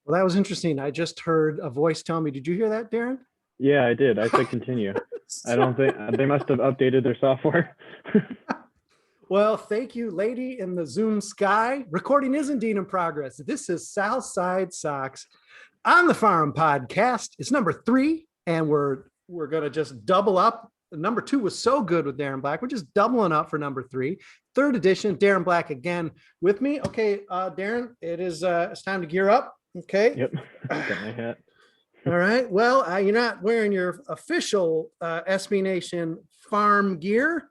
Well, that was interesting. I just heard a voice tell me, did you hear that, Darren? Yeah, I did. I said continue. I don't think they must have updated their software. Well, thank you, lady in the Zoom sky. Recording is indeed in progress. This is Southside Sox on the Farm podcast. It's number 3, and we're going to just double up. Number 2 was so good with Darren Black. We're just doubling up for number 3. 3rd edition, Darren Black again with me. Okay, Darren, it's time to gear up. Okay. Yep. Got my hat. All right. Well, you're not wearing your official SB Nation farm gear,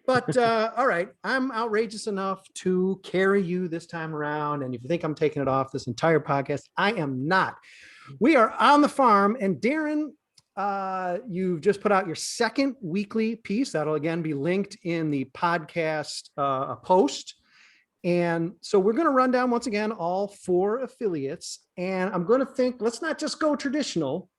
but all right. I'm outrageous enough to carry you this time around. And if you think I'm taking it off this entire podcast, I am not. We are on the farm, and Darren, you've just put out your 2nd weekly piece. That'll again be linked in the podcast post. And so we're going to run down once again all 4 affiliates, and I'm going to think, let's not just go traditional.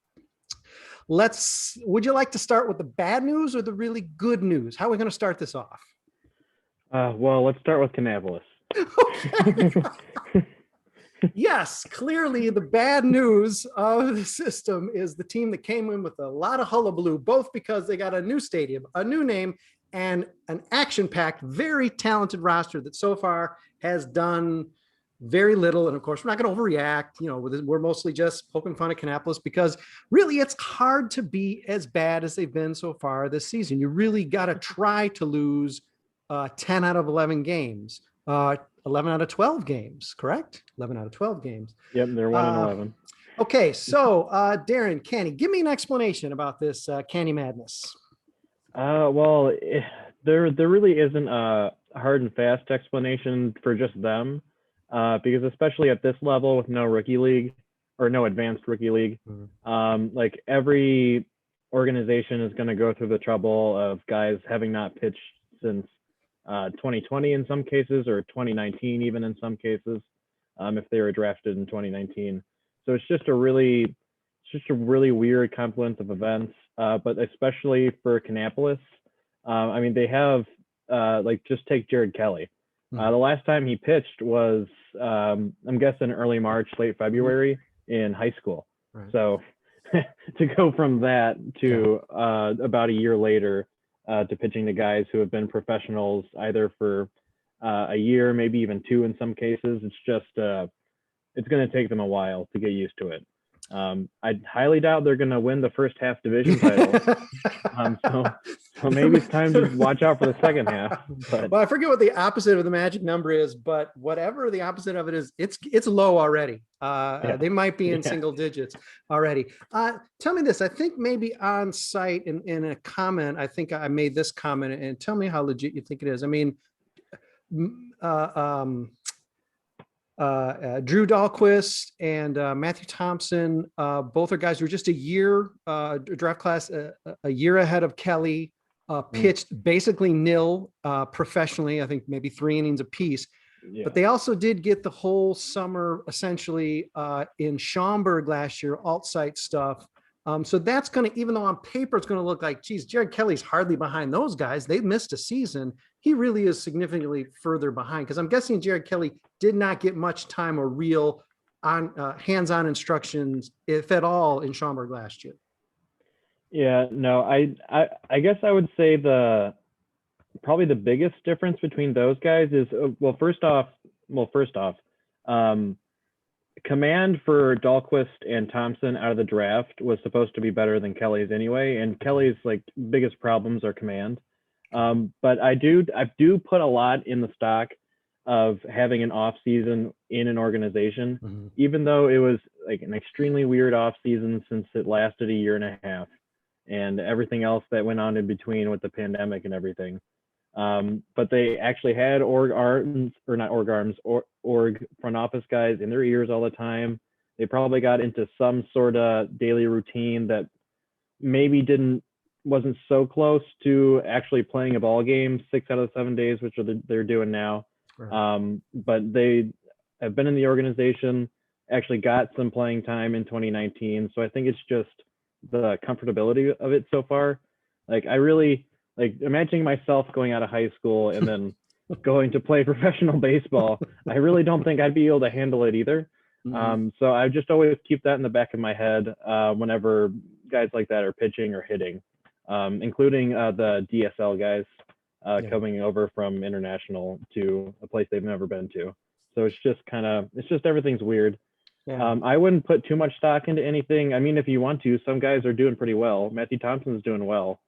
Would you like to start with the bad news or the really good news? How are we going to start this off? Well, let's start with Kannapolis. Okay. Yes, clearly the bad news of the system is the team that came in with a lot of hullabaloo, both because they got a new stadium, a new name, and an action-packed, very talented roster that so far has done very little. And of course, we're not going to overreact. We're mostly just poking fun at Kannapolis because really it's hard to be as bad as they've been so far this season. You really got to try to lose 10 out of 11 games, 11 out of 12 games, correct? 11 out of 12 games. Yep, they're 1-11. Okay, so Darren, Kanny, give me an explanation about this Kanny madness. Well, there really isn't a hard and fast explanation for just them, because especially at this level with no rookie league or no advanced rookie league, like every organization is going to go through the trouble of guys having not pitched since 2020 in some cases, or 2019 even in some cases, if they were drafted in 2019. So it's just a really weird confluence of events. But especially for Kannapolis, I mean, they have just take Jared Kelley. The last time he pitched was, I'm guessing early March, late February in high school. Right. So to go from that to about a year later to pitching to guys who have been professionals either for a year, maybe even 2 in some cases, it's just it's going to take them a while to get used to it. I highly doubt they're going to win the first half division title. So maybe it's time to watch out for the second half. But well, I forget what the opposite of the magic number is, but whatever the opposite of it is, it's low already. They might be in single digits already. Tell me this. I think maybe on site in a comment, I think I made this comment, and tell me how legit you think it is. I mean, Drew Dalquist and Matthew Thompson, both are guys who are just a year draft class, a year ahead of Kelley, pitched basically nil professionally, I think maybe 3 innings apiece. Yeah. But they also did get the whole summer essentially in Schaumburg last year, alt-site stuff. So that's going to, even though on paper it's going to look like, geez, Jared Kelley's hardly behind those guys. They've missed a season. He really is significantly further behind, because I'm guessing Jared Kelley did not get much time or real on hands-on instructions, if at all, in Schaumburg last year. Yeah, no, I guess I would say probably the biggest difference between those guys is, first off, command for Dalquist and Thompson out of the draft was supposed to be better than Kelley's anyway, and Kelley's biggest problems are command. But I do put a lot in the stock of having an off season in an organization, even though it was an extremely weird off season since it lasted a year and a half, and everything else that went on in between with the pandemic and everything. But they actually had org front office guys in their ears all the time. They probably got into some sort of daily routine that maybe wasn't so close to actually playing a ball game 6 out of 7 days, which they're doing now. Right. But they have been in the organization, actually got some playing time in 2019. So I think it's just the comfortability of it so far. I really imagining myself going out of high school and then going to play professional baseball. I really don't think I'd be able to handle it either. So I just always keep that in the back of my head whenever guys like that are pitching or hitting, including the DSL guys coming over from international to a place they've never been to. So it's just everything's weird. I wouldn't put too much stock into anything. I mean, if you want to, some guys are doing pretty well. Matthew Thompson's doing well.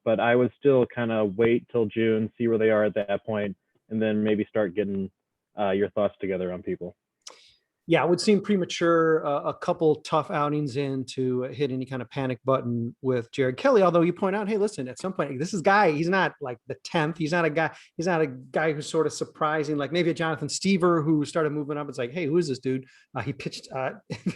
But I would still kind of wait till June, see where they are at that point, and then maybe start getting your thoughts together on people. Yeah, it would seem premature a couple tough outings in to hit any kind of panic button with Jared Kelley. Although you point out, hey, listen, at some point, this is guy, he's not like the 10th. He's not a guy who's sort of surprising, like maybe a Jonathan Stever who started moving up. It's like, hey, who is this dude? He pitched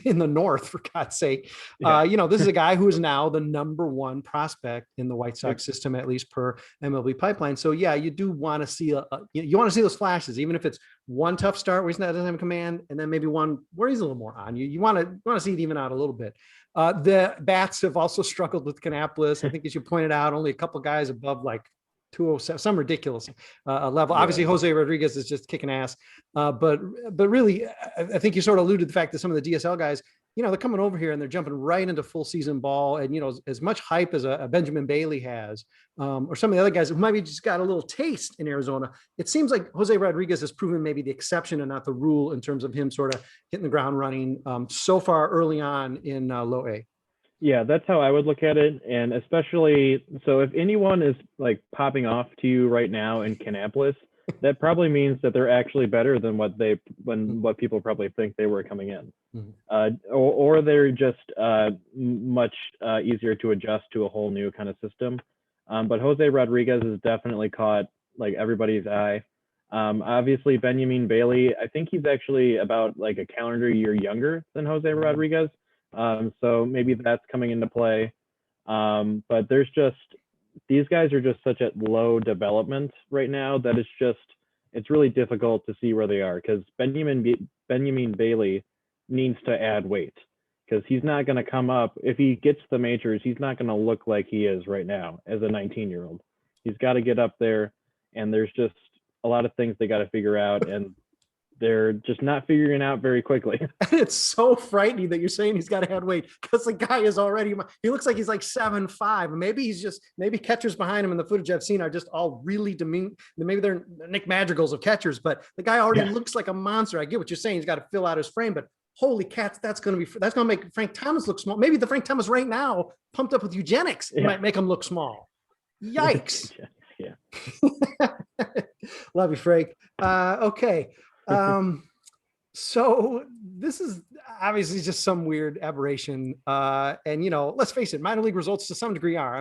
in the North, for God's sake. This is a guy who is now the number one prospect in the White Sox system, at least per MLB pipeline. So yeah, you do want to see you want to see those flashes, even if it's one tough start where he doesn't have command, and then maybe one where he's a little more on. You want to see it even out a little bit. The bats have also struggled with Kannapolis. I think, as you pointed out, only a couple guys above like 207, some ridiculous level. Obviously, Jose Rodriguez is just kicking ass. But really, I think you sort of alluded to the fact that some of the DSL guys, they're coming over here and they're jumping right into full season ball. And, as much hype as a Benjamin Bailey has, or some of the other guys who maybe just got a little taste in Arizona, it seems like Jose Rodriguez has proven maybe the exception and not the rule in terms of him sort of hitting the ground running so far early on in low A. Yeah, that's how I would look at it. And especially, so if anyone is like popping off to you right now in Kannapolis, that probably means that they're actually better than what people probably think they were coming in. Or they're just much easier to adjust to a whole new kind of system. But Jose Rodriguez has definitely caught like everybody's eye. Obviously, Benyamin Bailey, I think he's actually about like a calendar year younger than Jose Rodriguez. So maybe that's coming into play. But these guys are just such at low development right now that it's really difficult to see where they are, because Benyamin Bailey needs to add weight, because he's not going to come up. If he gets the majors, he's not going to look like he is right now as a 19-year-old. He's got to get up there, and there's just a lot of things they got to figure out, and they're just not figuring out very quickly. And it's so frightening that you're saying he's got to add weight, because the guy is already, he looks like he's like 7'5". Maybe catchers behind him in the footage I've seen are just all really demean. Maybe they're Nick Madrigals of catchers, but the guy already looks like a monster. I get what you're saying. He's got to fill out his frame, but holy cats, that's going to make Frank Thomas look small. Maybe the Frank Thomas right now pumped up with Eugenix might make him look small. Yikes. Love you, Frank. Okay. So this is obviously just some weird aberration. And, let's face it, minor league results to some degree are,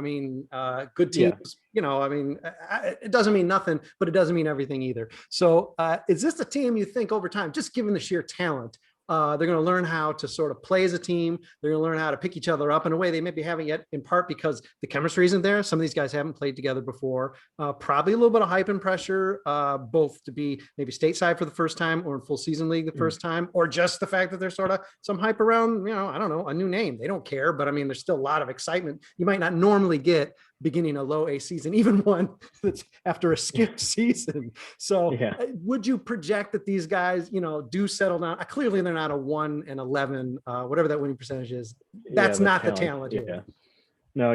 good teams, it doesn't mean nothing, but it doesn't mean everything either. So is this a team you think over time, just given the sheer talent, they're going to learn how to sort of play as a team. They're going to learn how to pick each other up in a way they maybe haven't yet, in part because the chemistry isn't there. Some of these guys haven't played together before. Probably a little bit of hype and pressure, both to be maybe stateside for the first time or in full season league the first time, or just the fact that there's sort of some hype around, I don't know, a new name. They don't care, but there's still a lot of excitement you might not normally get beginning a low A season, even one that's after a skipped season. So would you project that these guys, do settle down? Clearly they're not a 1-11, whatever that winning percentage is. That's not the talent here. No,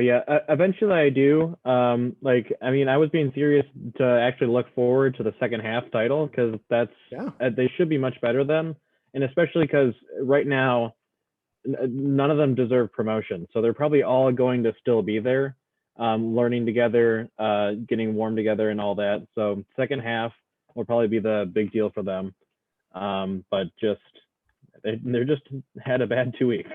eventually I do. I was being serious to actually look forward to the second half title, because they should be much better then. And especially because right now, none of them deserve promotion. So they're probably all going to still be there. Learning together, getting warm together and all that. So second half will probably be the big deal for them. But they're just had a bad 2 weeks.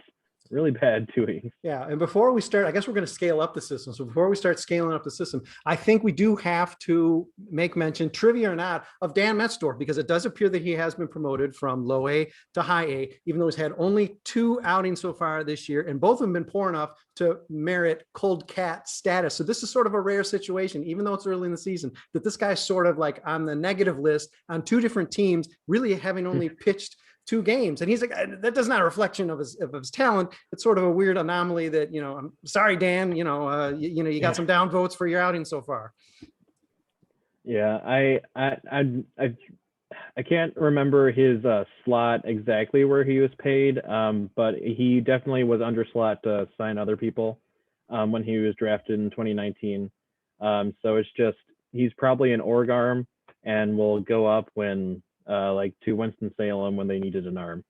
Really bad 2 weeks. Yeah. And before we start, I guess we're going to scale up the system. So before we start scaling up the system, I think we do have to make mention, trivia or not, of Dan Metzdorf, because it does appear that he has been promoted from low A to high A, even though he's had only 2 outings so far this year, and both of them been poor enough to merit cold cat status. So this is sort of a rare situation, even though it's early in the season, that this guy's sort of like on the negative list on 2 different teams, really having only pitched 2 games. And he's like, that does not a reflection of his talent. It's sort of a weird anomaly that, I'm sorry, Dan, you got some down votes for your outing so far. Yeah. I I can't remember his slot exactly where he was paid, but he definitely was under slot to sign other people when he was drafted in 2019. So it's just he's probably an org arm and will go up when like to Winston-Salem when they needed an arm.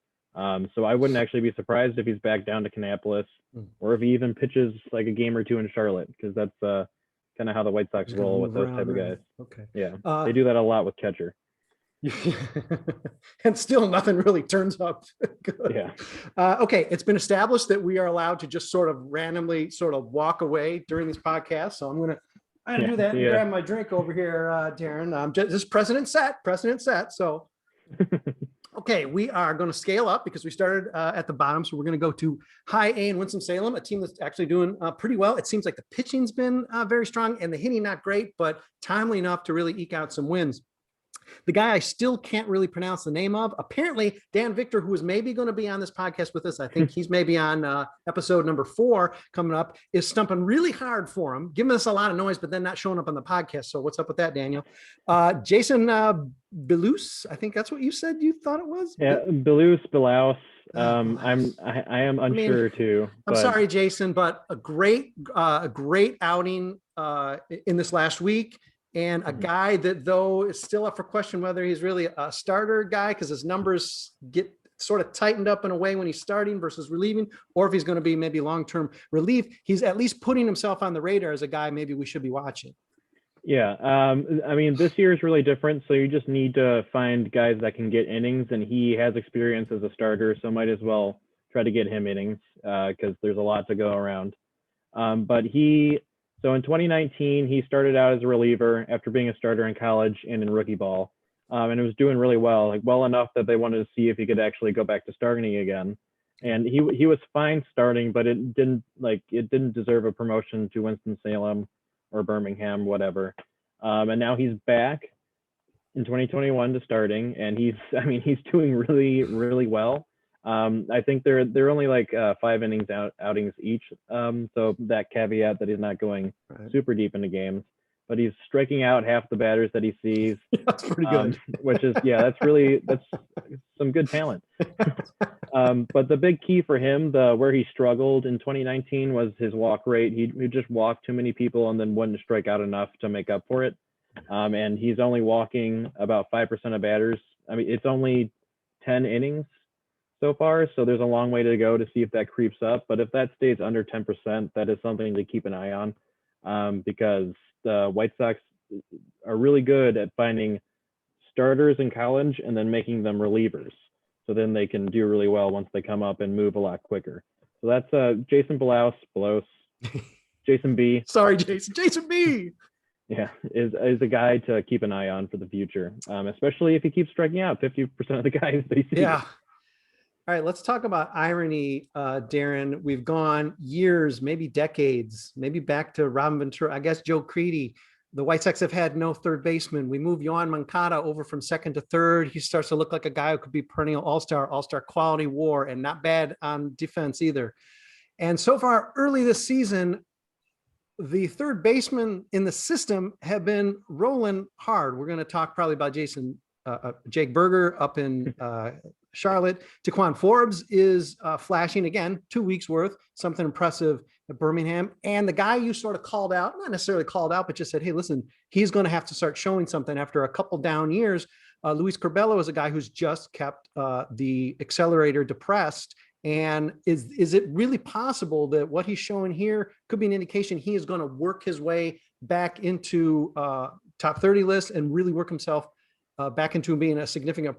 So I wouldn't actually be surprised if he's back down to Kannapolis or if he even pitches like a game or two in Charlotte, because that's kind of how the White Sox roll with those type of guys. Okay. Yeah, they do that a lot with catcher. And still nothing really turns up. Good. Yeah. Okay, it's been established that we are allowed to just sort of randomly sort of walk away during these podcasts. So I'm gonna do that. Yeah. Grab my drink over here, Darren. Just precedent set. So okay, we are going to scale up because we started at the bottom. So we're going to go to high A in Winston-Salem, a team that's actually doing pretty well. It seems like the pitching's been very strong and the hitting not great, but timely enough to really eke out some wins. The guy I still can't really pronounce the name of, apparently Dan Victor, who is maybe going to be on this podcast with us, I think he's maybe on episode number 4 coming up, is stumping really hard for him, giving us a lot of noise, but then not showing up on the podcast. So what's up with that, Daniel? Jason Belus, I think that's what you said you thought it was? Yeah, Belus. I am unsure too. I'm sorry, Jason, but a great outing in this last week. And a guy that, though, is still up for question whether he's really a starter guy because his numbers get sort of tightened up in a way when he's starting versus relieving, or if he's going to be maybe long-term relief. He's at least putting himself on the radar as a guy maybe we should be watching. Yeah, I mean, this year is really different, so you just need to find guys that can get innings, and he has experience as a starter, so might as well try to get him innings because there's a lot to go around. So in 2019, he started out as a reliever after being a starter in college and in rookie ball. And it was doing really well, like well enough that they wanted to see if he could actually go back to starting again. And he was fine starting, but it didn't deserve a promotion to Winston-Salem or Birmingham, whatever. And now he's back in 2021 to starting, and he's doing really, really well. I think they're only like 5 innings outings each. So that caveat that he's not going super deep into games, but he's striking out half the batters that he sees. That's pretty good. Which is, that's some good talent. But the big key for him, where he struggled in 2019 was his walk rate. He just walked too many people and then wouldn't strike out enough to make up for it. And he's only walking about 5% of batters. I mean, it's only 10 innings so far, so there's a long way to go to see if that creeps up. But if that stays under 10%, that is something to keep an eye on, because the White Sox are really good at finding starters in college and then making them relievers, so then they can do really well once they come up and move a lot quicker. So that's Jason Belos, Jason B. Sorry, Jason B. Yeah, is a guy to keep an eye on for the future, especially if he keeps striking out 50% of the guys they see. Yeah. All right, let's talk about irony, Darren. We've gone years, maybe decades, maybe back to Robin Ventura, I guess Joe Creedy. The White Sox have had no third baseman. We moved Yohan Moncada over from second to third. He starts to look like a guy who could be perennial all-star quality WAR, and not bad on defense either. And so far, early this season, the third basemen in the system have been rolling hard. We're going to talk probably about Jake Berger up in Charlotte. Taquan Forbes is flashing again, 2 weeks worth, something impressive at Birmingham. And the guy you sort of called out, not necessarily called out, but just said, hey, listen, he's going to have to start showing something after a couple down years. Luis Curbelo is a guy who's just kept the accelerator depressed. And is it really possible that what he's showing here could be an indication he is going to work his way back into top 30 lists and really work himself back into being a significant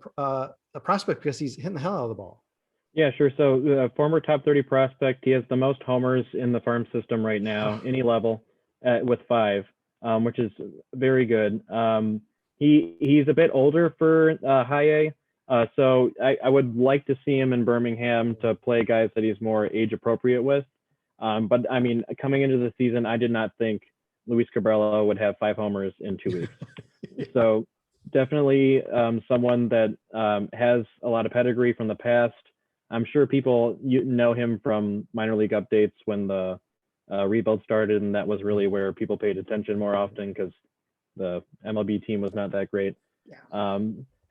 prospect because he's hitting the hell out of the ball? Yeah, sure. So former top 30 prospect, he has the most homers in the farm system right now, any level, with 5, which is very good. He's a bit older for high A, so I would like to see him in Birmingham to play guys that he's more age appropriate with. But I mean, coming into the season, I did not think Luis Curbelo would have 5 homers in 2 weeks. Yeah. So definitely someone that has a lot of pedigree from the past. I'm sure people know him from minor league updates when the rebuild started, and that was really where people paid attention more often because the MLB team was not that great. Yeah.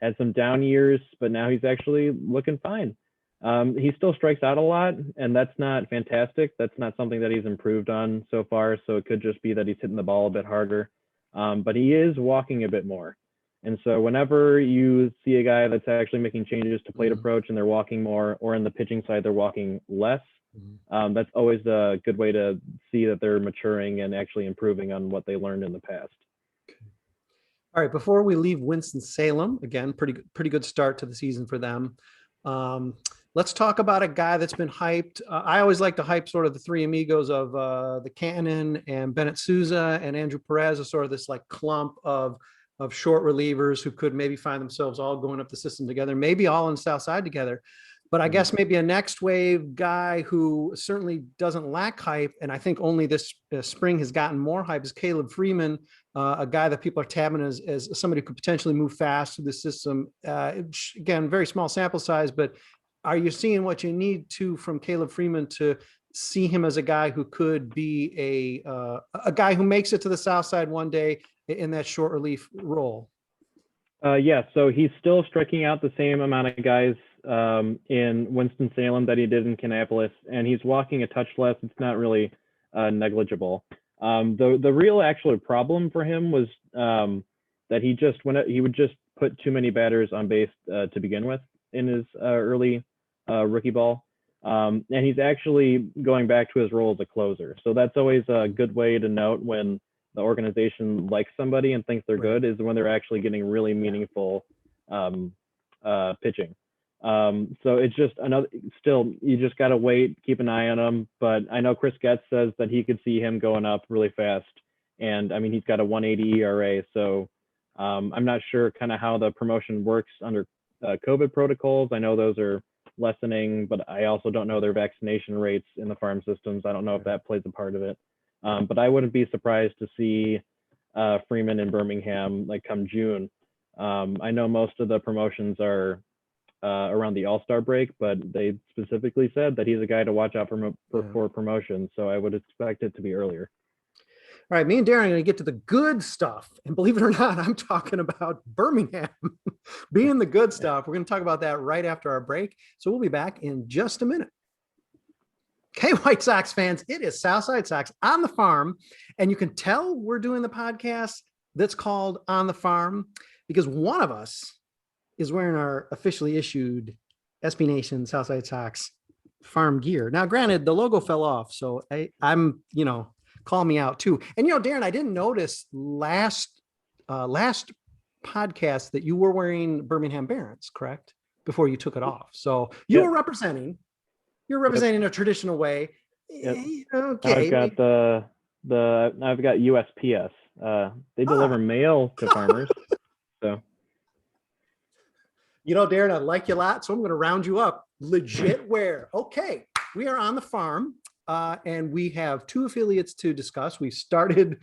had some down years, but now he's actually looking fine. He still strikes out a lot, and that's not fantastic. That's not something that he's improved on so far. So it could just be that he's hitting the ball a bit harder. But he is walking a bit more. And so whenever you see a guy that's actually making changes to plate approach and they're walking more, or in the pitching side, they're walking less, that's always a good way to see that they're maturing and actually improving on what they learned in the past. All right, before we leave Winston-Salem, again, pretty good start to the season for them. Let's talk about a guy that's been hyped. I always like to hype sort of the three amigos of the Cannon and Bennett Souza and Andrew Perez, as sort of this like clump of short relievers who could maybe find themselves all going up the system together, maybe all on the South Side together. But I guess maybe a next wave guy who certainly doesn't lack hype, and I think only this spring has gotten more hype, is Caleb Freeman, a guy that people are tabbing as somebody who could potentially move fast through the system. Again, very small sample size, but are you seeing what you need to from Caleb Freeman to see him as a guy who could be a guy who makes it to the South Side one day in that short relief role? Yeah, so he's still striking out the same amount of guys in Winston-Salem that he did in Kannapolis, and he's walking a touch less. It's not really negligible. The real actual problem for him was that he would just put too many batters on base to begin with in his early rookie ball. And he's actually going back to his role as a closer. So that's always a good way to note when the organization likes somebody and thinks they're good, is when they're actually getting really meaningful pitching. So it's just still, you just got to wait, keep an eye on him. But I know Chris Getz says that he could see him going up really fast. And I mean, he's got a 180 ERA. So I'm not sure kind of how the promotion works under COVID protocols. I know those are lessening, but I also don't know their vaccination rates in the farm systems. I don't know if that plays a part of it. But I wouldn't be surprised to see Freeman in Birmingham like come June. I know most of the promotions are around the All-Star break, but they specifically said that he's a guy to watch out for promotion. So I would expect it to be earlier. All right, me and Darren are going to get to the good stuff. And believe it or not, I'm talking about Birmingham being the good stuff. We're going to talk about that right after our break. So we'll be back in just a minute. Okay, White Sox fans, it is Southside Sox on the farm. And you can tell we're doing the podcast that's called On the Farm because one of us is wearing our officially issued SB Nation Southside Sox farm gear. Now, granted, the logo fell off, so I'm, call me out too. And, Darren, I didn't notice last podcast that you were wearing Birmingham Barons, correct? Before you took it off. So you were representing. You're representing a traditional way. Yep. Okay. I've got I've got USPS. They deliver mail to farmers. So. Darren, I like you a lot, so I'm going to round you up. Legit wear. Okay. We are on the farm, and we have two affiliates to discuss. We started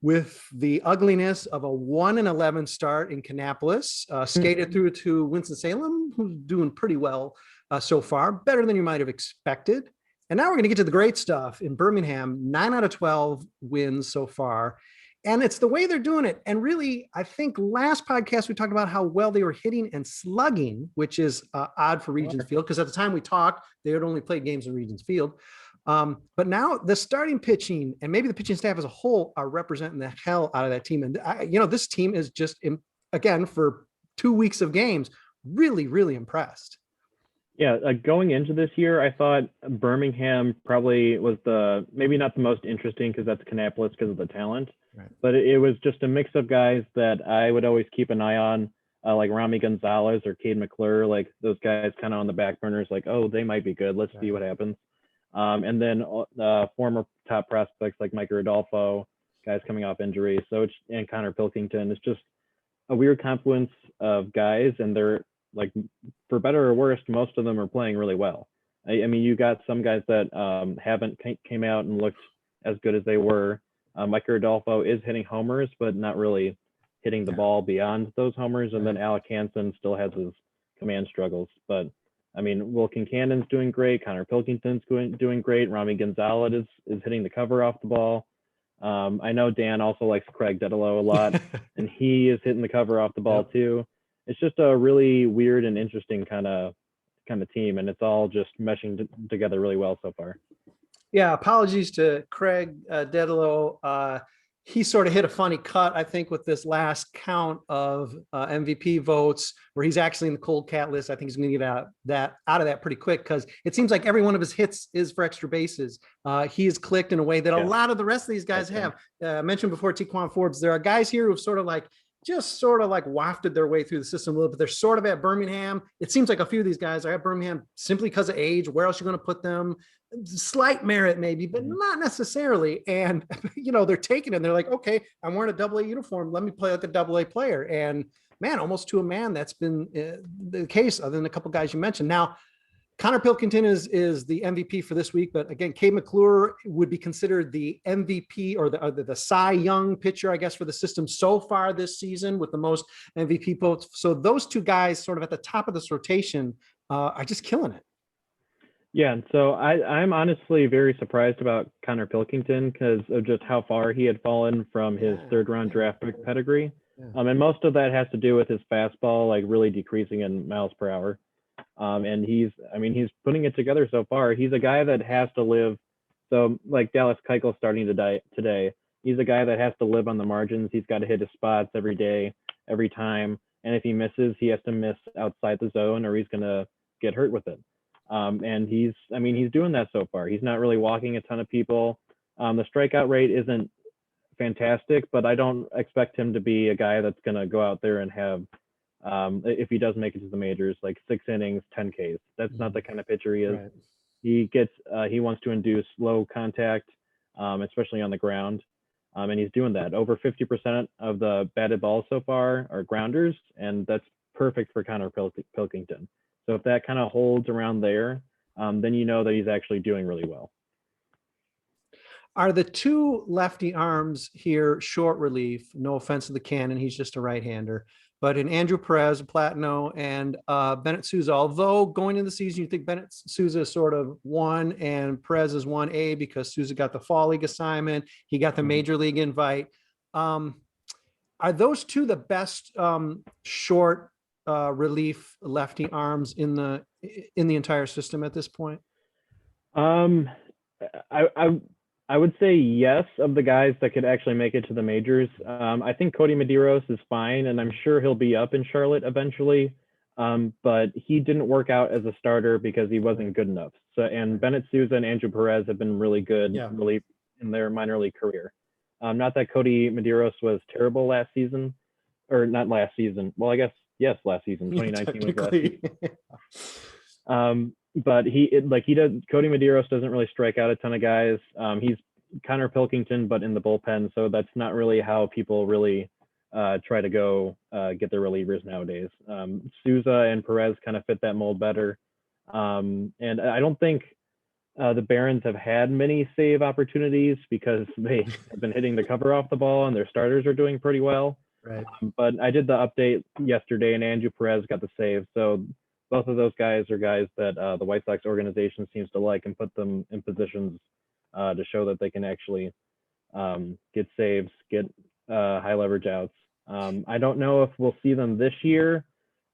with the ugliness of a 1-11 start in Kannapolis, skated through to Winston-Salem, who's doing pretty well so far, better than you might have expected. And now we're going to get to the great stuff in Birmingham. 9 out of 12 wins so far. And it's the way they're doing it. And really, I think last podcast, we talked about how well they were hitting and slugging, which is odd for Regions Field, because at the time we talked, they had only played games in Regions Field. But now the starting pitching and maybe the pitching staff as a whole are representing the hell out of that team. And, this team is just, again, for 2 weeks of games, really, really impressed. Yeah, going into this year, I thought Birmingham probably was maybe not the most interesting because that's Kannapolis because of the talent, right. But it was just a mix of guys that I would always keep an eye on, like Rami Gonzalez or Cade McClure, like those guys kind of on the back burners, like, oh, they might be good. Let's see what happens. And then former top prospects like Mike Rodolfo, guys coming off injury. And Connor Pilkington. It's just a weird confluence of guys, and they're, like, for better or worse, most of them are playing really well. I mean, you got some guys that haven't came out and looked as good as they were. Mike Rodolfo is hitting homers, but not really hitting the ball beyond those homers. And then Alec Hansen still has his command struggles. But, I mean, Will Kincannon's doing great. Connor Pilkington's doing great. Rami Gonzalez is hitting the cover off the ball. I know Dan also likes Craig Dedelo a lot, and he is hitting the cover off the ball too. it's just a really weird and interesting kind of team, and it's all just meshing together really well so far. Yeah, apologies to Craig Dedalo. He sort of hit a funny cut, I think, with this last count of MVP votes, where he's actually in the cold cat list. I think he's going to get out of that pretty quick, because it seems like every one of his hits is for extra bases. He has clicked in a way that a lot of the rest of these guys have. I mentioned before Tiquan Forbes. There are guys here who've sort of like wafted their way through the system a little bit. They're sort of at Birmingham. It seems like a few of these guys are at Birmingham simply because of age. Where else are you going to put them? Slight merit maybe, but not necessarily. And, they're taking it and they're like, okay, I'm wearing a AA uniform. Let me play like a AA player. And man, almost to a man, that's been the case, other than a couple guys you mentioned. Now, Connor Pilkington is the MVP for this week, but again, Cade McClure would be considered the MVP or the Cy Young pitcher, I guess, for the system so far this season, with the most MVP votes. So those two guys sort of at the top of this rotation are just killing it. Yeah, and so I'm honestly very surprised about Connor Pilkington because of just how far he had fallen from his third-round draft pick pedigree. And most of that has to do with his fastball, like really decreasing in miles per hour. And he's putting it together so far. He's a guy that has to live. So like Dallas Keuchel starting to die today. He's a guy that has to live on the margins. He's got to hit his spots every day, every time. And if he misses, he has to miss outside the zone or he's going to get hurt with it. And he's doing that so far. He's not really walking a ton of people. The strikeout rate isn't fantastic, but I don't expect him to be a guy that's going to go out there and have, if he does make it to the majors, like 6 innings, 10 Ks. That's not the kind of pitcher he is. Right. He wants to induce low contact, especially on the ground. And he's doing that. Over 50% of the batted balls so far are grounders, and that's perfect for Connor Pilkington. So if that kind of holds around there, then you know that he's actually doing really well. Are the two lefty arms here short relief? No offense to the Cannon, he's just a right-hander. But in Andrew Perez, Platino, and Bennett Sousa, although going into the season, you think Bennett Sousa is sort of 1 and Perez is 1A because Sousa got the fall league assignment. He got the major league invite. Are those two the best short relief lefty arms in the entire system at this point? I would say yes, of the guys that could actually make it to the majors. I think Cody Medeiros is fine, and I'm sure he'll be up in Charlotte eventually. But he didn't work out as a starter because he wasn't good enough. So, and Bennett Sousa and Andrew Perez have been really good relief in their minor league career. Not that Cody Medeiros was terrible last season, or not last season. Well, I guess yes, last season, 2019 was last season. But Cody Medeiros doesn't really strike out a ton of guys. He's Connor Pilkington, but in the bullpen. So that's not really how people really try to go get their relievers nowadays. Sousa and Perez kind of fit that mold better. And I don't think the Barons have had many save opportunities because they have been hitting the cover off the ball and their starters are doing pretty well. Right. But I did the update yesterday and Andrew Perez got the save. So both of those guys are guys that the White Sox organization seems to like and put them in positions to show that they can actually get saves, get high leverage outs. I don't know if we'll see them this year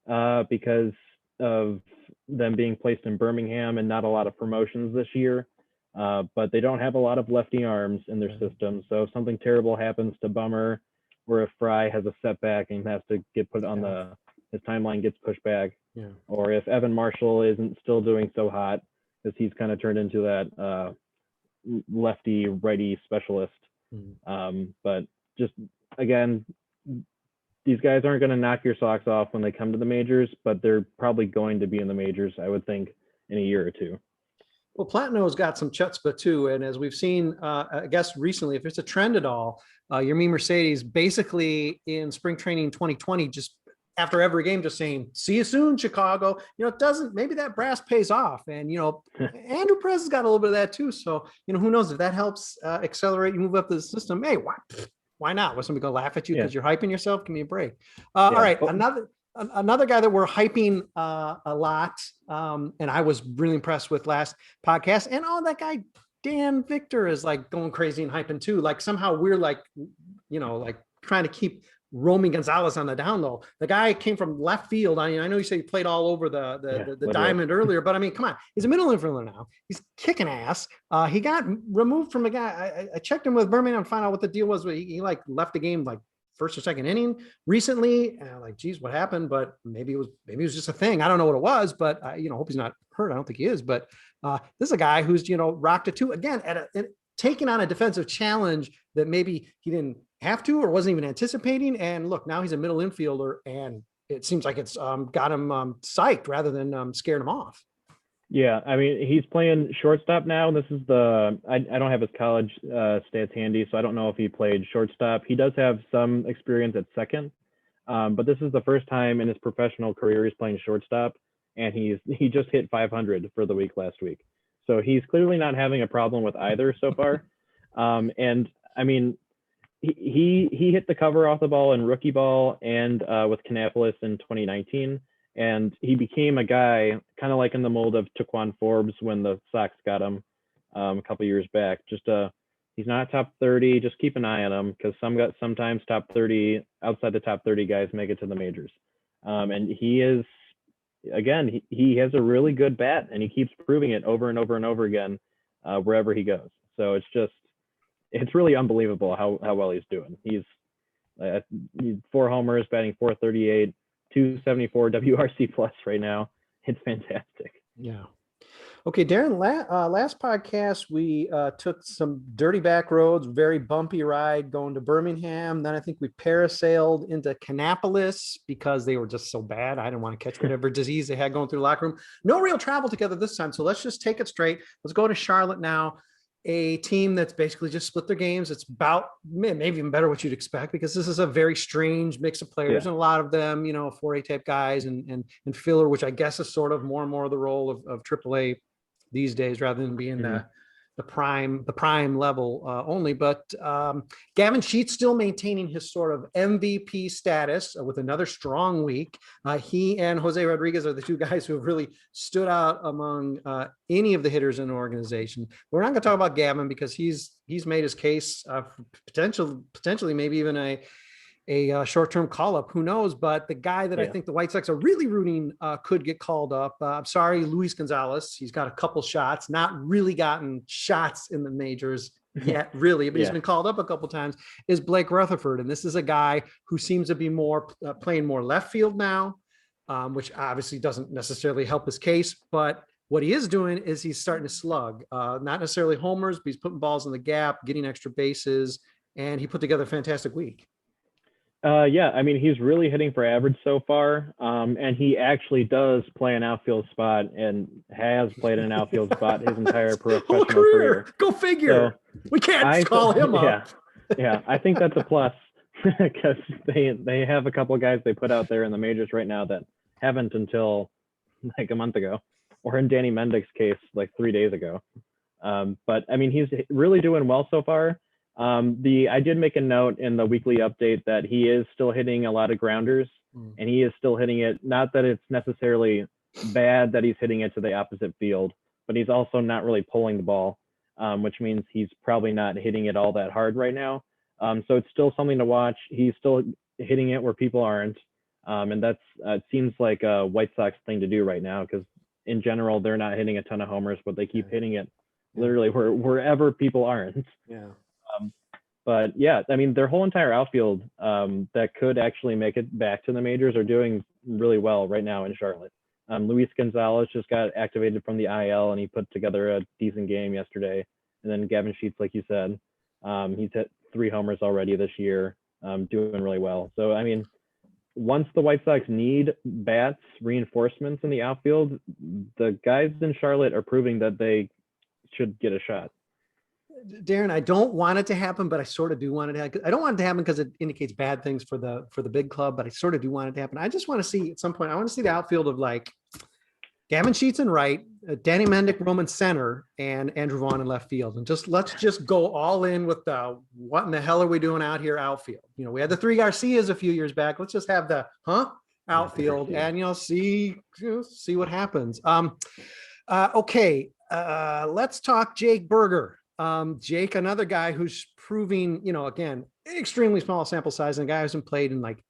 because of them being placed in Birmingham and not a lot of promotions this year. But they don't have a lot of lefty arms in their system. So if something terrible happens to Bummer, or if Fry has a setback and has to get put on his timeline gets pushed back, or if Evan Marshall isn't still doing so hot because he's kind of turned into that lefty righty specialist. But just again, these guys aren't going to knock your socks off when they come to the majors, but they're probably going to be in the majors, I would think, in a year or two. Well, Platino's got some chutzpah too. And as we've seen, I guess recently, if it's a trend at all, Yermin Mercedes basically in spring training 2020, just after every game, just saying, see you soon, Chicago. You know, maybe that brass pays off. And, you know, Andrew Perez has got a little bit of that too. So, you know, who knows if that helps accelerate you move up the system. Hey, why not? Was somebody going to laugh at you because you're hyping yourself? Give me a break. All right. Another guy that we're hyping a lot, and I was really impressed with last podcast. And that guy Dan Victor is like going crazy and hyping too. Like somehow we're like, you know, like trying to keep Romy Gonzalez on the down low. The guy came from left field. I mean, I know you say he played all over the diamond earlier, but I mean, come on, he's a middle infielder now. He's kicking ass. He got removed from a guy. I checked him with Birmingham to find out what the deal was. He like left the game like first or second inning recently. And I'm like, geez, what happened? But maybe it was just a thing. I don't know what it was, but hope he's not hurt. I don't think he is. But this is a guy who's rocked it too again taking on a defensive challenge that maybe he didn't have to or wasn't even anticipating. And look, now he's a middle infielder, and it seems like it's got him psyched rather than scared him off. Yeah, I mean, he's playing shortstop now. This is I don't have his college stats handy, so I don't know if he played shortstop. He does have some experience at second, but this is the first time in his professional career he's playing shortstop, and he just hit 500 for the week last week. So he's clearly not having a problem with either so far. And I mean, he hit the cover off the ball in rookie ball and with Kannapolis in 2019. And he became a guy kind of like in the mold of Taquan Forbes when the Sox got him a couple years back. He's not top 30. Just keep an eye on him, because sometimes top 30, outside the top 30 guys make it to the majors. And he is, again, he has a really good bat, and he keeps proving it over and over and over again wherever he goes. So it's really unbelievable how well he's doing. He's 4 homers, batting .438, 274 WRC plus right now. It's fantastic. Yeah. Okay, Darren, last podcast, we took some dirty back roads, very bumpy ride going to Birmingham. Then I think we parasailed into Kannapolis because they were just so bad. I didn't want to catch whatever disease they had going through the locker room. No real travel together this time. So let's just take it straight. Let's go to Charlotte now, a team that's basically just split their games. It's about maybe even better what you'd expect, because this is a very strange mix of players, and a lot of them, 4A type guys and filler, which I guess is sort of more and more the role of AAA these days, rather than being the prime level only. But Gavin Sheets still maintaining his sort of MVP status with another strong week. He and Jose Rodriguez are the two guys who have really stood out among any of the hitters in the organization. We're not going to talk about Gavin because he's made his case for potentially maybe even a short-term call-up, who knows? But the guy that I think the White Sox are really rooting could get called up. I'm sorry, Luis Gonzalez. He's got a couple shots, not really gotten shots in the majors yet, really, but he's been called up a couple times, is Blake Rutherford. And this is a guy who seems to be playing more left field now, which obviously doesn't necessarily help his case. But what he is doing is he's starting to slug, not necessarily homers, but he's putting balls in the gap, getting extra bases, and he put together a fantastic week. I mean, he's really hitting for average so far, and he actually does play an outfield spot and has played an outfield spot his entire professional career. Go figure. So we can't call him up. Yeah, I think that's a plus, because they have a couple of guys they put out there in the majors right now that haven't until like a month ago, or in Danny Mendick's case, like 3 days ago. But I mean, he's really doing well so far. I did make a note in the weekly update that he is still hitting a lot of grounders, and he is still hitting it. Not that it's necessarily bad that he's hitting it to the opposite field, but he's also not really pulling the ball, which means he's probably not hitting it all that hard right now. So it's still something to watch. He's still hitting it where people aren't. And that's, it seems like a White Sox thing to do right now, because in general, they're not hitting a ton of homers, but they keep hitting it literally wherever people aren't. Yeah. But yeah, I mean, their whole entire outfield that could actually make it back to the majors are doing really well right now in Charlotte. Luis Gonzalez just got activated from the IL, and he put together a decent game yesterday. And then Gavin Sheets, like you said, he's hit 3 homers already this year, doing really well. So, I mean, once the White Sox need bats, reinforcements in the outfield, the guys in Charlotte are proving that they should get a shot. Darren, I don't want it to happen, but I sort of do want it to happen. I don't want it to happen because it indicates bad things for the big club, but I sort of do want it to happen. I just want to see at some point, I want to see the outfield of like Gavin Sheets in right, Danny Mendick, Roman center, and Andrew Vaughn in left field. And let's just go all in with the, what in the hell are we doing out here outfield? We had the 3 Garcias a few years back. Let's just have the outfield and, see what happens. Okay. Let's talk Jake Berger. Jake, another guy who's proving, again, extremely small sample size, and a guy who hasn't played in like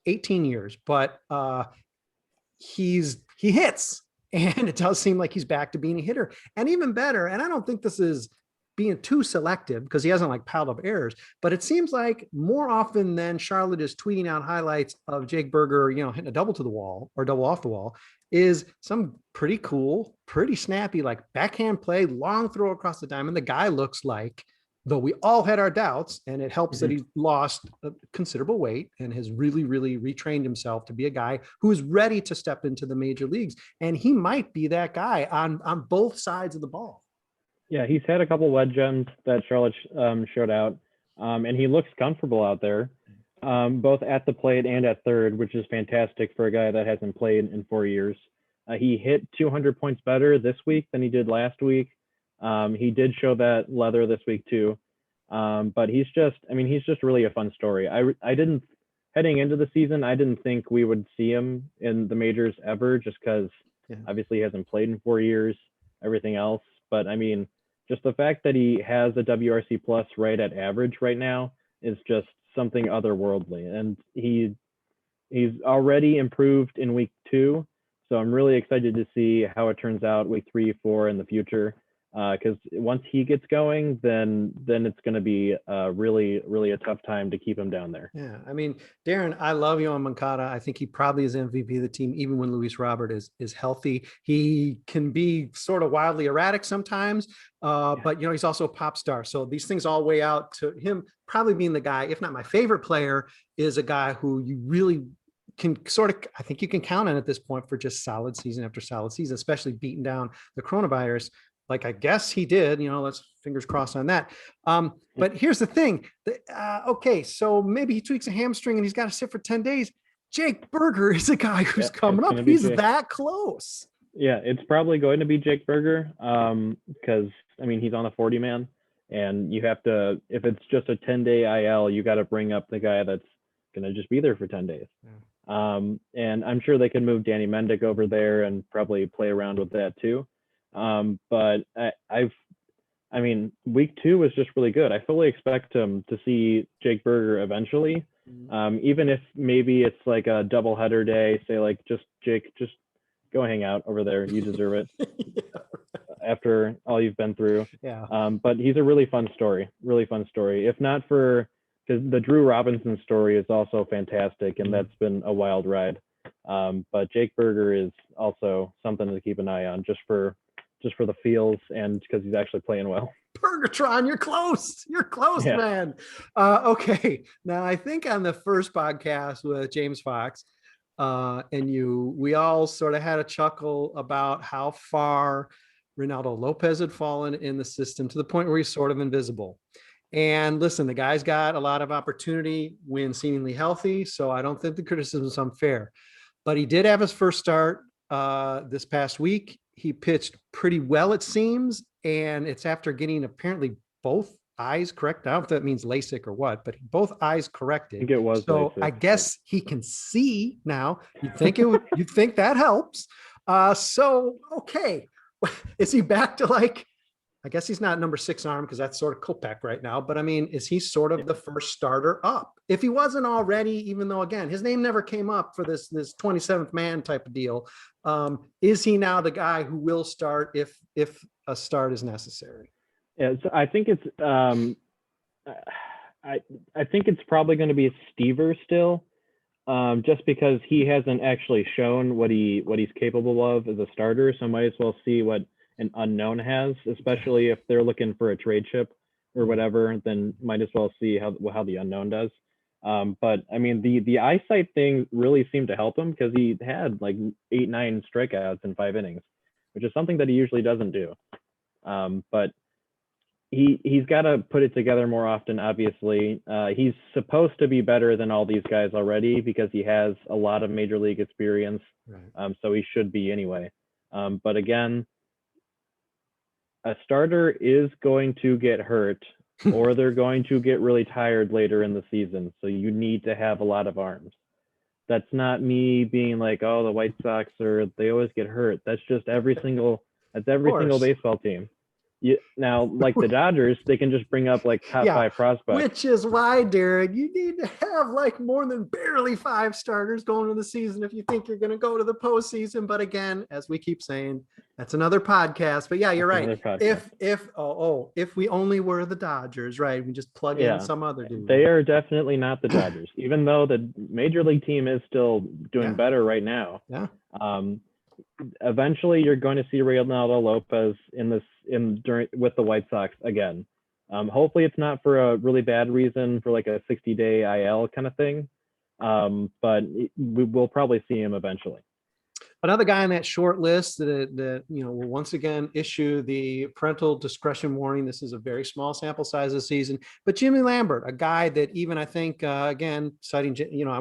18 years, but he hits, and it does seem like he's back to being a hitter. And even better, and I don't think this is being too selective because he hasn't like piled up errors, but it seems like more often than Charlotte is tweeting out highlights of Jake Berger, hitting a double to the wall or double off the wall, is some pretty cool, pretty snappy, like backhand play, long throw across the diamond. The guy looks like, though we all had our doubts, and it helps that he lost a considerable weight and has really, really retrained himself to be a guy who is ready to step into the major leagues. And he might be that guy on both sides of the ball. Yeah, he's had a couple lead gems that Charlotte showed out, and he looks comfortable out there, both at the plate and at third, which is fantastic for a guy that hasn't played in 4 years. He hit 200 points better this week than he did last week. He did show that leather this week too, but he's just really a fun story. I didn't, heading into the season, I didn't think we would see him in the majors ever, just because obviously he hasn't played in 4 years, everything else. But I mean, just the fact that he has a WRC plus right at average right now is just something otherworldly. And he's already improved in week 2. So I'm really excited to see how it turns out week 3, 4 in the future. Because once he gets going, then it's going to be really, really a tough time to keep him down there. Yeah, I mean, Darren, I love you on Moncada. I think he probably is MVP of the team, even when Luis Robert is healthy. He can be sort of wildly erratic sometimes, but he's also a pop star. So these things all weigh out to him probably being the guy. If not my favorite player, is a guy who you really can I think you can count on at this point for just solid season after solid season, especially beating down the coronavirus. Like I guess he did, let's fingers crossed on that. But here's the thing. Okay, so maybe he tweaks a hamstring and he's got to sit for 10 days. Jake Berger is a guy who's coming up. He's that close. Yeah, it's probably going to be Jake Berger because, he's on the 40 man, and you have to, if it's just a 10-day IL, you got to bring up the guy that's going to just be there for 10 days. Yeah. And I'm sure they can move Danny Mendick over there and probably play around with that too. But week 2 was just really good. I fully expect him to see Jake Berger eventually. Even if maybe it's like a double header day, say like Jake, just go hang out over there. You deserve it after all you've been through. Yeah. But he's a really fun story. If not for, because the Drew Robinson story is also fantastic, and that's been a wild ride. But Jake Berger is also something to keep an eye on, just for the feels and because he's actually playing well. Bergertron, you're close, yeah. Man. Okay, now I think on the first podcast with James Fox and we all sort of had a chuckle about how far Reynaldo Lopez had fallen in the system, to the point where he's sort of invisible. And listen, the guy's got a lot of opportunity when seemingly healthy, so I don't think the criticism is unfair. But he did have his first start this past week. He pitched pretty well, it seems, and it's after getting apparently both eyes correct. I don't know if that means LASIK or what, but both eyes corrected. I think it was. So LASIK. I guess he can see now. You'd think that helps. So okay, is he back to like? I guess he's not number 6 arm because that's sort of Kopech right now. But is he sort of the first starter up? If he wasn't already, even though again his name never came up for this 27th man type of deal, is he now the guy who will start if a start is necessary? Yeah, so I think it's I think it's probably going to be Stever still, just because he hasn't actually shown what he's capable of as a starter. So might as well see what an unknown has, especially if they're looking for a trade chip or whatever, then might as well see how the unknown does. But the eyesight thing really seemed to help him, because he had like 8-9 strikeouts in 5 innings, which is something that he usually doesn't do. But he's got to put it together more often. Obviously, he's supposed to be better than all these guys already because he has a lot of major league experience. Right. So he should be anyway. But again, a starter is going to get hurt or they're going to get really tired later in the season. So you need to have a lot of arms. That's not me being like, oh, the White Sox they always get hurt. That's just every single baseball team. Now, like the Dodgers, they can just bring up like top Yeah, 5 prospects. which is why, Darren, you need to have like more than barely 5 starters going into the season if you think you're going to go to the postseason. But again, as we keep saying, that's another podcast. But yeah, you're right. If we only were the Dodgers, right? We just plug in some other dude. They are definitely not the Dodgers, even though the major league team is still doing better right now. Yeah. Eventually, you're going to see Reynaldo Lopez with the White Sox again. Hopefully, it's not for a really bad reason, for like a 60-day IL kind of thing. But we will probably see him eventually. Another guy on that short list that will once again issue the parental discretion warning. This is a very small sample size this season, but Jimmy Lambert, a guy that even I think again citing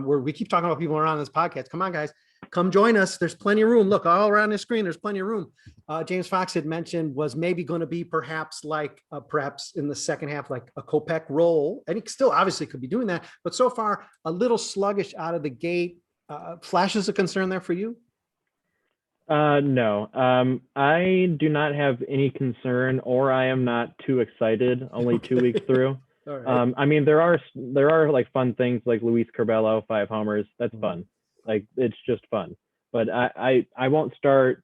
we keep talking about people around this podcast. Come on, guys. Come join us. There's plenty of room. Look, all around the screen, there's plenty of room. James Fox had mentioned was maybe going to be perhaps in the second half, like a Kopech role. And he still obviously could be doing that. But so far, a little sluggish out of the gate. Flashes of concern there for you? No. I do not have any concern, or I am not too excited, only 2 weeks through. All right. I mean, there are like fun things like Luis Curbelo, 5 homers. That's fun. Like, it's just fun. But I won't start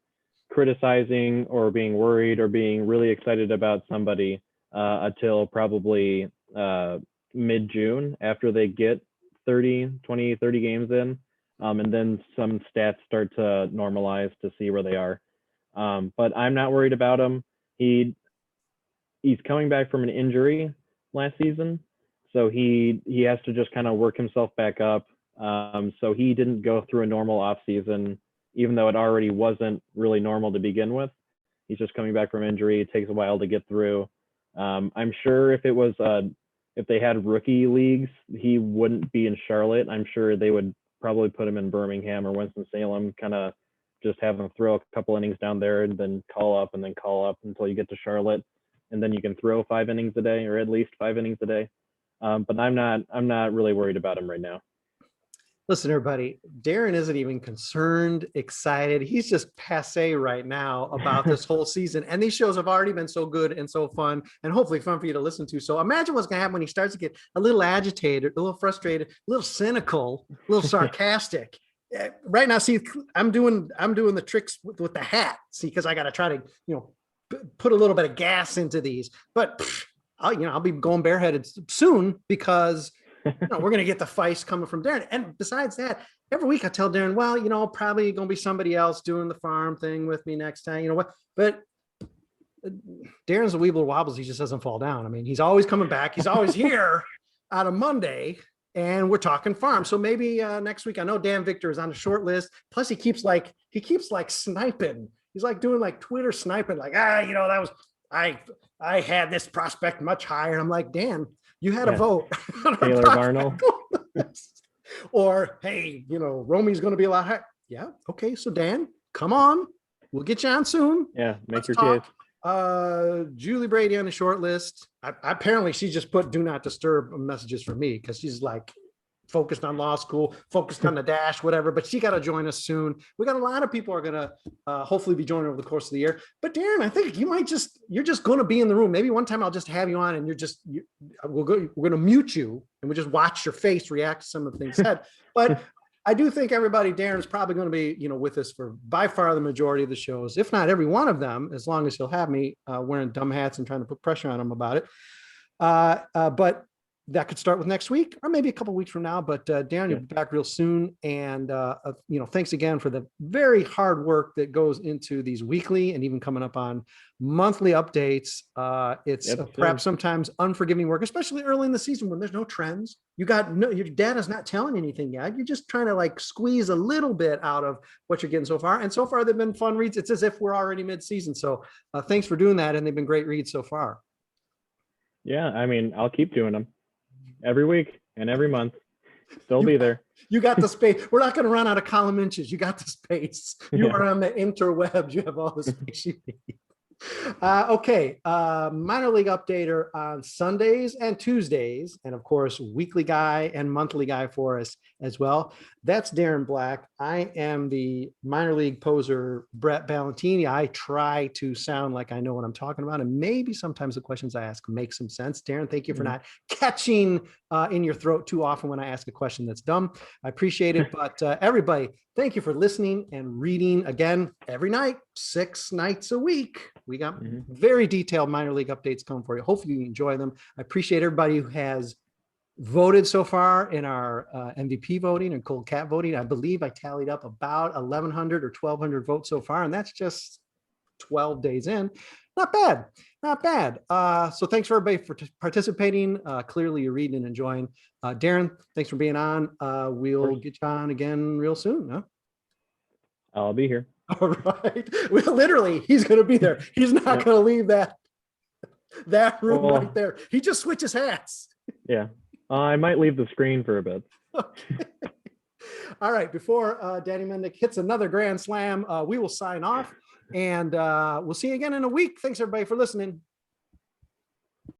criticizing or being worried or being really excited about somebody until probably mid-June, after they get 30 games in. And then some stats start to normalize to see where they are. But I'm not worried about him. He's coming back from an injury last season. So he has to just kind of work himself back up. So he didn't go through a normal off season, even though it already wasn't really normal to begin with. He's just coming back from injury. It takes a while to get through. I'm sure if they had rookie leagues, he wouldn't be in Charlotte. I'm sure they would probably put him in Birmingham or Winston-Salem, kind of just have him throw a couple innings down there and then call up until you get to Charlotte. And then you can throw 5 innings a day, or at least 5 innings a day. But I'm not really worried about him right now. Listen, everybody, Darren isn't even concerned, excited. He's just passé right now about this whole season. And these shows have already been so good and so fun, and hopefully fun for you to listen to. So imagine what's going to happen when he starts to get a little agitated, a little frustrated, a little cynical, a little sarcastic. Right now, see, I'm doing the tricks with the hat, see, because I got to try to, put a little bit of gas into these. But I'll be going bareheaded soon, because we're going to get the feist coming from Darren. And besides that, every week I tell Darren, well, probably going to be somebody else doing the farm thing with me next time. You know what? But Darren's a weeble wobbles. He just doesn't fall down. I mean, he's always coming back. He's always here on a Monday, and we're talking farm. So maybe next week, I know Dan Victor is on the short list. Plus he keeps sniping. He's like doing like Twitter sniping, like, that was, I had this prospect much higher. And I'm like, Dan, you had a vote. Taylor Barnell. Or, hey, Romy's going to be a lot higher. Yeah. Okay. So Dan, come on. We'll get you on soon. Yeah. Make your case. Julie Brady on the short list. Apparently she just put do not disturb messages for me, because she's like focused on law school, focused on the dash, whatever, but she got to join us soon. We got a lot of people are going to hopefully be joining over the course of the year. But Darren, I think you're just going to be in the room. Maybe one time I'll just have you on, and we're going to mute you, and we'll just watch your face react to some of the things said. But I do think Darren's probably going to be, with us for by far the majority of the shows, if not every one of them, as long as he'll have me wearing dumb hats and trying to put pressure on him about it. But that could start with next week, or maybe a couple of weeks from now. But Darren, you'll be back real soon. And, thanks again for the very hard work that goes into these weekly and even coming up on monthly updates. It's perhaps sometimes unforgiving work, especially early in the season when there's no trends. Your data's not telling anything yet. You're just trying to like squeeze a little bit out of what you're getting so far. And so far they've been fun reads. It's as if we're already mid-season. So thanks for doing that. And they've been great reads so far. Yeah. I mean, I'll keep doing them every week and every month. They'll be there. You got the space. We're not going to run out of column inches. You got the space. You are on the interwebs. You have all the space you need. Okay, minor league updater on Sundays and Tuesdays, and of course, weekly guy and monthly guy for us as well. That's Darren Black. I am the minor league poser, Brett Ballantini. I try to sound like I know what I'm talking about, and maybe sometimes the questions I ask make some sense. Darren, thank you for not catching in your throat too often when I ask a question that's dumb. I appreciate it, but everybody, thank you for listening and reading again every night, 6 nights a week. We got very detailed minor league updates coming for you. Hopefully you enjoy them. I appreciate everybody who has voted so far in our MVP voting and Cold Cat voting. I believe I tallied up about 1,100 or 1,200 votes so far, and that's just 12 days in. Not bad, not bad. So thanks for everybody for participating. Clearly you're reading and enjoying. Darren, thanks for being on. We'll get you on again real soon. Huh? I'll be here. All right. Well, literally, he's going to be there. He's not going to leave that room right there. He just switches hats. Yeah. I might leave the screen for a bit. Okay. All right. Before Danny Mendick hits another grand slam, we will sign off, and we'll see you again in a week. Thanks, everybody, for listening.